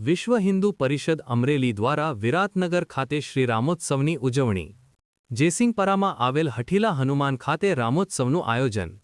વિશ્વ હિન્દુ પરિષદ અમરેલી દ્વારા વિરાટનગર ખાતે શ્રી રામોત્સવની ઉજવણી. જેસિંગપરામાં આવેલ હઠીલા હનુમાન ખાતે રામોત્સવનું આયોજન.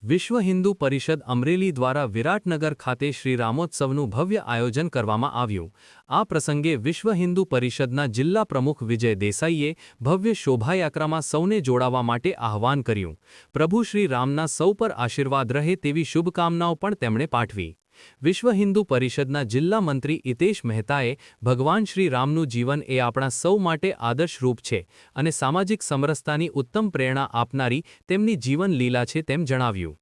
વિશ્વ હિન્દુ પરિષદ અમરેલી દ્વારા વિરાટનગર ખાતે શ્રી રામોત્સવનું ભવ્ય આયોજન કરવામાં આવ્યું. આ પ્રસંગે વિશ્વ હિન્દુ પરિષદના જિલ્લા પ્રમુખ વિજય દેસાઈએ ભવ્ય શોભાયાત્રામાં સૌને જોડાવા માટે આહ્વાન કર્યું. પ્રભુ શ્રી રામના સૌ પર આશીર્વાદ રહે તેવી શુભકામનાઓ પણ તેમણે પાઠવી. વિશ્વ હિન્દુ પરિષદના જિલ્લા મંત્રી હિતેશ મહેતાએ ભગવાન શ્રી રામનું જીવન એ આપણા સૌ માટે આદર્શરૂપ છે અને સામાજિક સમરસતાની ઉત્તમ પ્રેરણા આપનારી તેમની જીવન લીલા છે તેમ જણાવ્યું.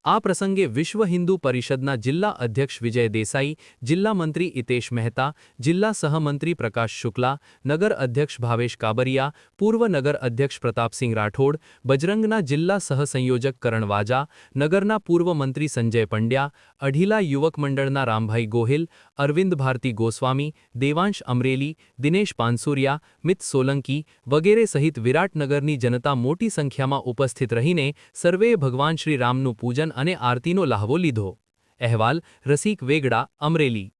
આ પ્રસંગે વિશ્વ હિન્દુ પરિષદના જિલ્લા અધ્યક્ષ વિજય દેસાઈ, જિલ્લા મંત્રી હિતેશ મહેતા, જિલ્લા સહમંત્રી પ્રકાશ શુક્લા, નગર અધ્યક્ષ ભાવેશ કાબરિયા, પૂર્વ નગર અધ્યક્ષ પ્રતાપસિંહ રાઠોડ, બજરંગના જિલ્લા સહસંયોજક કરણ વાજા, નગરના પૂર્વ મંત્રી સંજય પંડ્યા, અઢીલા યુવક મંડળના રામભાઈ ગોહિલ, અરવિંદ ભારતી ગોસ્વામી, દેવાંશ અમરેલી, દિનેશ પાનસુરિયા, મિત સોલંકી વગેરે સહિત વિરાટનગરની જનતા મોટી સંખ્યામાં ઉપસ્થિત રહીને સર્વેએ ભગવાન શ્રી રામનું પૂજન અને આરતીનો લહાવો લીધો. અહેવાલ રસિક વેગડા, અમરેલી.